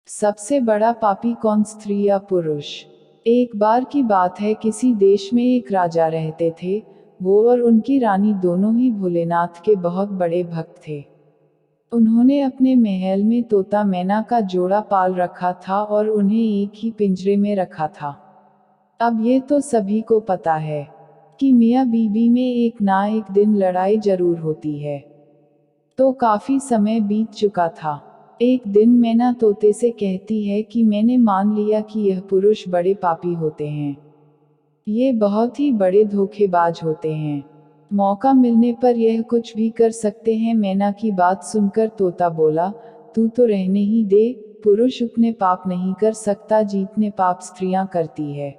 सबसे बड़ा पापी कौन, स्त्री या पुरुष? एक बार की बात है, किसी देश में एक राजा रहते थे। वो और उनकी रानी दोनों ही भोलेनाथ के बहुत बड़े भक्त थे। उन्होंने अपने महल में तोता मैना का जोड़ा पाल रखा था और उन्हें एक ही पिंजरे में रखा था। अब ये तो सभी को पता है कि मियाँ बीबी में एक ना एक दिन लड़ाई जरूर होती है। तो काफी समय बीत चुका था। एक दिन मैना तोते से कहती है कि मैंने मान लिया कि यह पुरुष बड़े पापी होते हैं। ये बहुत ही बड़े धोखेबाज होते हैं। मौका मिलने पर यह कुछ भी कर सकते हैं। मैना की बात सुनकर तोता बोला, तू तो रहने ही दे, पुरुष उतने पाप नहीं कर सकता जितने पाप स्त्रियां करती है।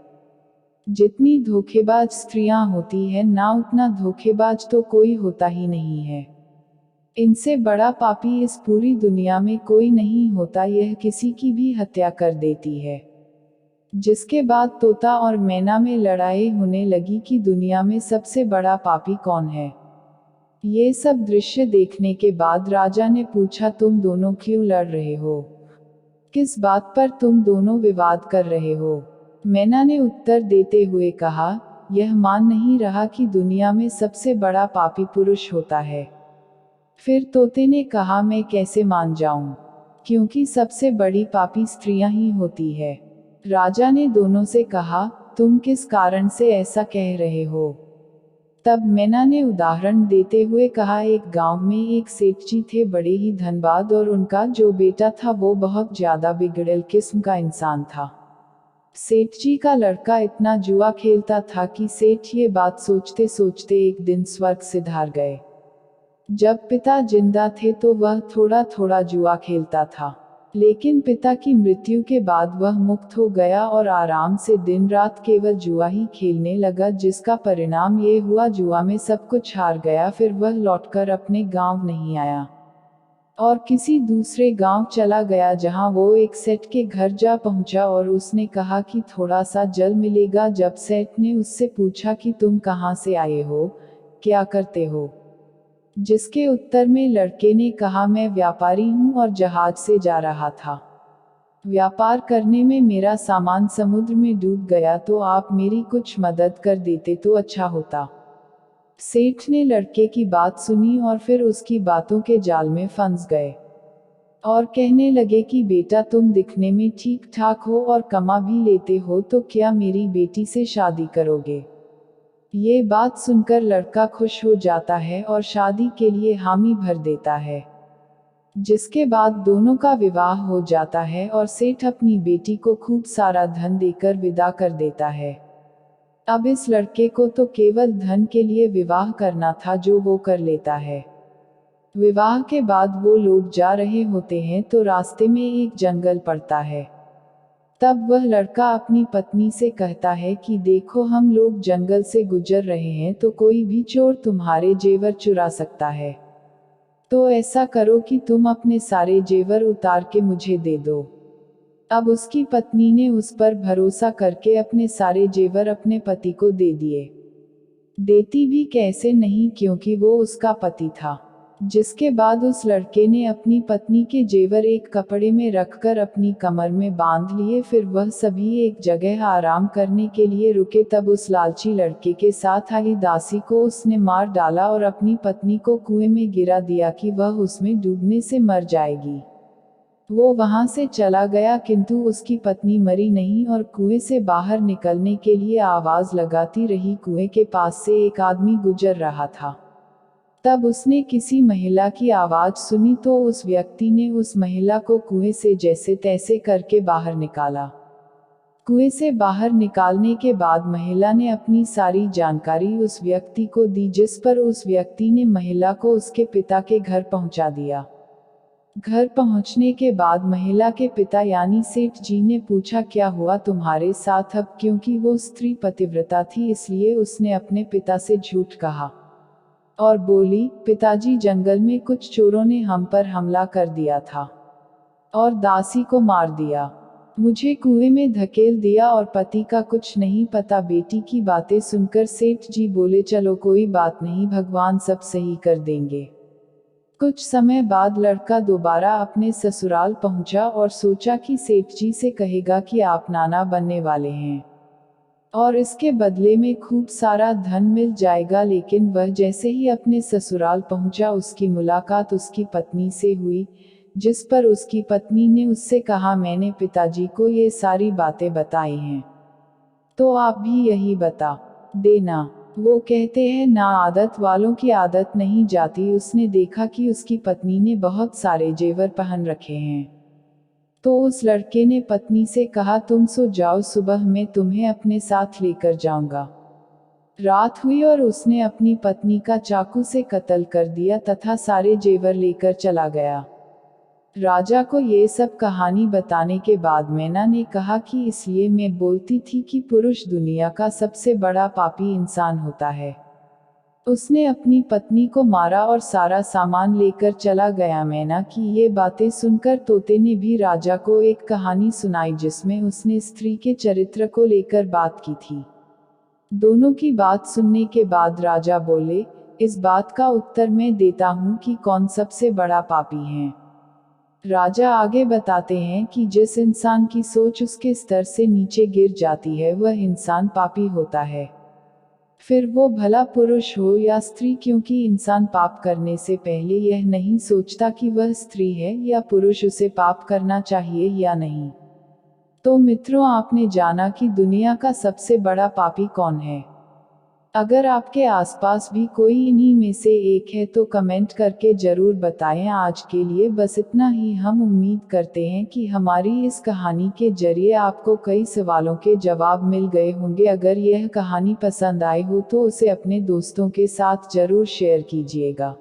जितनी धोखेबाज स्त्रियां होती है ना उतना धोखेबाज तो कोई होता ही नहीं है। इनसे बड़ा पापी इस पूरी दुनिया में कोई नहीं होता। यह किसी की भी हत्या कर देती है। जिसके बाद तोता और मैना में लड़ाई होने लगी कि दुनिया में सबसे बड़ा पापी कौन है। ये सब दृश्य देखने के बाद राजा ने पूछा, तुम दोनों क्यों लड़ रहे हो? किस बात पर तुम दोनों विवाद कर रहे हो? मैना ने उत्तर देते हुए कहा, यह मान नहीं रहा कि दुनिया में सबसे बड़ा पापी पुरुष होता है। फिर तोते ने कहा, मैं कैसे मान जाऊं, क्योंकि सबसे बड़ी पापी स्त्रियां ही होती है। राजा ने दोनों से कहा, तुम किस कारण से ऐसा कह रहे हो? तब मैना ने उदाहरण देते हुए कहा, एक गांव में एक सेठ जी थे, बड़े ही धनबाद, और उनका जो बेटा था वो बहुत ज्यादा बिगड़ेल किस्म का इंसान था। सेठ जी का लड़का इतना जुआ खेलता था कि सेठ ये बात सोचते सोचते एक दिन स्वर्ग सिधार गए। जब पिता जिंदा थे तो वह थोड़ा थोड़ा जुआ खेलता था, लेकिन पिता की मृत्यु के बाद वह मुक्त हो गया और आराम से दिन रात केवल जुआ ही खेलने लगा, जिसका परिणाम ये हुआ जुआ में सब कुछ हार गया। फिर वह लौटकर अपने गांव नहीं आया और किसी दूसरे गांव चला गया, जहां वो एक सेठ के घर जा पहुंचा और उसने कहा कि थोड़ा सा जल मिलेगा। जब सेठ ने उससे पूछा कि तुम कहां से आए हो, क्या करते हो, जिसके उत्तर में लड़के ने कहा, मैं व्यापारी हूं और जहाज से जा रहा था। व्यापार करने में मेरा सामान समुद्र में डूब गया, तो आप मेरी कुछ मदद कर देते तो अच्छा होता। सेठ ने लड़के की बात सुनी और फिर उसकी बातों के जाल में फंस गए और कहने लगे कि बेटा, तुम दिखने में ठीक ठाक हो और कमा भी लेते हो, तो क्या मेरी बेटी से शादी करोगे? ये बात सुनकर लड़का खुश हो जाता है और शादी के लिए हामी भर देता है, जिसके बाद दोनों का विवाह हो जाता है और सेठ अपनी बेटी को खूब सारा धन देकर विदा कर देता है। अब इस लड़के को तो केवल धन के लिए विवाह करना था, जो वो कर लेता है। विवाह के बाद वो लोग जा रहे होते हैं तो रास्ते में एक जंगल पड़ता है। तब वह लड़का अपनी पत्नी से कहता है कि देखो, हम लोग जंगल से गुजर रहे हैं, तो कोई भी चोर तुम्हारे जेवर चुरा सकता है। तो ऐसा करो कि तुम अपने सारे जेवर उतार के मुझे दे दो। अब उसकी पत्नी ने उस पर भरोसा करके अपने सारे जेवर अपने पति को दे दिए। देती भी कैसे नहीं, क्योंकि वो उसका पति था। जिसके बाद उस लड़के ने अपनी पत्नी के जेवर एक कपड़े में रखकर अपनी कमर में बांध लिए। फिर वह सभी एक जगह आराम करने के लिए रुके। तब उस लालची लड़के के साथ आई दासी को उसने मार डाला और अपनी पत्नी को कुएं में गिरा दिया कि वह उसमें डूबने से मर जाएगी। वो वहां से चला गया, किंतु उसकी पत्नी मरी नहीं और कुएं से बाहर निकलने के लिए आवाज लगाती रही। कुएं के पास से एक आदमी गुजर रहा था। तब उसने किसी महिला की आवाज सुनी, तो उस व्यक्ति ने उस महिला को कुएं से जैसे तैसे करके बाहर निकाला। कुएं से बाहर निकालने के बाद महिला ने अपनी सारी जानकारी उस व्यक्ति को दी, जिस पर उस व्यक्ति ने महिला को उसके पिता के घर पहुंचा दिया। घर पहुंचने के बाद महिला के पिता यानी सेठ जी ने पूछा, क्या हुआ तुम्हारे साथ? अब क्योंकि वो स्त्री पतिव्रता थी, इसलिए उसने अपने पिता से झूठ कहा और बोली, पिताजी, जंगल में कुछ चोरों ने हम पर हमला कर दिया था और दासी को मार दिया। मुझे कुएं में धकेल दिया और पति का कुछ नहीं पता। बेटी की बातें सुनकर सेठ जी बोले, चलो कोई बात नहीं, भगवान सब सही कर देंगे। कुछ समय बाद लड़का दोबारा अपने ससुराल पहुंचा और सोचा कि सेठ जी से कहेगा कि आप नाना बनने वाले हैं और इसके बदले में खूब सारा धन मिल जाएगा। लेकिन वह जैसे ही अपने ससुराल पहुंचा, उसकी मुलाकात उसकी पत्नी से हुई, जिस पर उसकी पत्नी ने उससे कहा, मैंने पिताजी को ये सारी बातें बताई हैं, तो आप भी यही बता देना। वो कहते हैं, ना आदत वालों की आदत नहीं जाती। उसने देखा कि उसकी पत्नी ने बहुत सारे जेवर पहन रखे हैं, तो उस लड़के ने पत्नी से कहा, तुम सो जाओ, सुबह मैं तुम्हें अपने साथ लेकर जाऊंगा। रात हुई और उसने अपनी पत्नी का चाकू से कत्ल कर दिया तथा सारे जेवर लेकर चला गया। राजा को ये सब कहानी बताने के बाद मैना ने कहा कि इसलिए मैं बोलती थी कि पुरुष दुनिया का सबसे बड़ा पापी इंसान होता है। उसने अपनी पत्नी को मारा और सारा सामान लेकर चला गया। मैना की ये बातें सुनकर तोते ने भी राजा को एक कहानी सुनाई, जिसमें उसने स्त्री के चरित्र को लेकर बात की थी। दोनों की बात सुनने के बाद राजा बोले, इस बात का उत्तर मैं देता हूँ कि कौन सबसे बड़ा पापी है। राजा आगे बताते हैं कि जिस इंसान की सोच उसके स्तर से नीचे गिर जाती है, वह इंसान पापी होता है, फिर वो भला पुरुष हो या स्त्री, क्योंकि इंसान पाप करने से पहले यह नहीं सोचता कि वह स्त्री है या पुरुष, उसे पाप करना चाहिए या नहीं। तो मित्रों, आपने जाना कि दुनिया का सबसे बड़ा पापी कौन है। अगर आपके आसपास भी कोई इन्हीं में से एक है तो कमेंट करके जरूर बताएं। आज के लिए बस इतना ही। हम उम्मीद करते हैं कि हमारी इस कहानी के जरिए आपको कई सवालों के जवाब मिल गए होंगे। अगर यह कहानी पसंद आई हो तो उसे अपने दोस्तों के साथ जरूर शेयर कीजिएगा।